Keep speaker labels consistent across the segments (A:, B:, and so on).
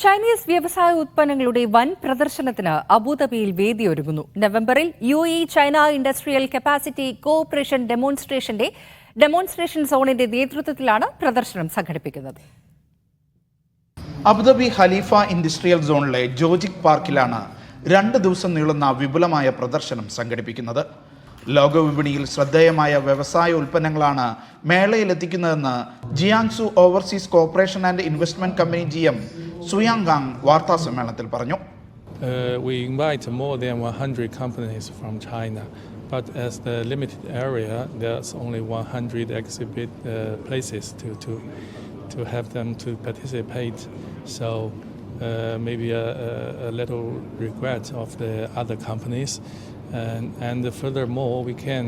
A: Chinese വ്യവസായ ഉൽപ്പന്നങ്ങളുടെ വൻ പ്രദർശനത്തിന് അബുദാബിയിൽ വേദിയൊരുങ്ങുന്നു. നവംബറിൽ UAE China industrial capacity cooperation demonstration സോണിന്റെ നേതൃത്വത്തിലാണ് പ്രദർശനം സംഘടിപ്പിക്കുന്നത്.
B: അബുദാബി ഖലീഫ ഇൻഡസ്ട്രിയൽ സോണിലെ ജോജിക് പാർക്കിലാണ് 2 ദിവസം നീളുന്ന വിപുലമായ പ്രദർശനം സംഘടിപ്പിക്കുന്നത്. ലോകവിപണിയിൽ ശ്രദ്ധേയമായ വ്യവസായ ഉൽപ്പന്നങ്ങളാണ് മേളയിലെത്തിക്കുന്നതെന്ന് Jiangsu overseas corporation and investment company GM സുയാങ്കാങ് വാർത്താ സമ്മേളനത്തിൽ പറഞ്ഞു.
C: We invite more than 100 companies from China, but as the limited area, there's only 100 exhibit places to have them to participate. So maybe a little regret of the other companies. And furthermore, we can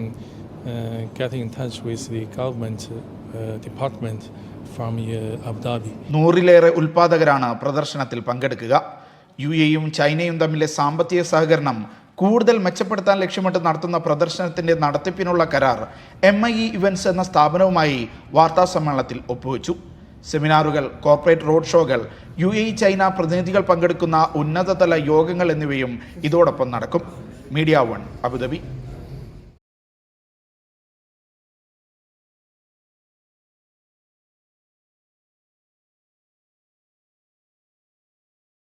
C: get in touch with the government department from Abu Dhabi.
B: 100-ലേറെ ഉൽപ്പാദകരാണ് പ്രദർശനത്തിൽ പങ്കെടുക്കുക. UAEയും ചൈനയും തമ്മിലെ സാമ്പത്തിക സഹകരണം കൂടുതൽ മെച്ചപ്പെടുത്താൻ ലക്ഷ്യമിട്ട് നടത്തുന്ന പ്രദർശനത്തിന്റെ നടത്തിപ്പിനുള്ള കരാർ MIE ഇവന്റ്സ് എന്ന സ്ഥാപനവുമായി വാർത്താ സമ്മേളനത്തിൽ ഒപ്പുവെച്ചു. സെമിനാറുകൾ, കോർപ്പറേറ്റ് റോഡ് ഷോകൾ, UAE ചൈന പ്രതിനിധികൾ പങ്കെടുക്കുന്ന ഉന്നതതല യോഗങ്ങൾ എന്നിവയും ഇതോടൊപ്പം നടക്കും. Media 1 Abu Dhabi.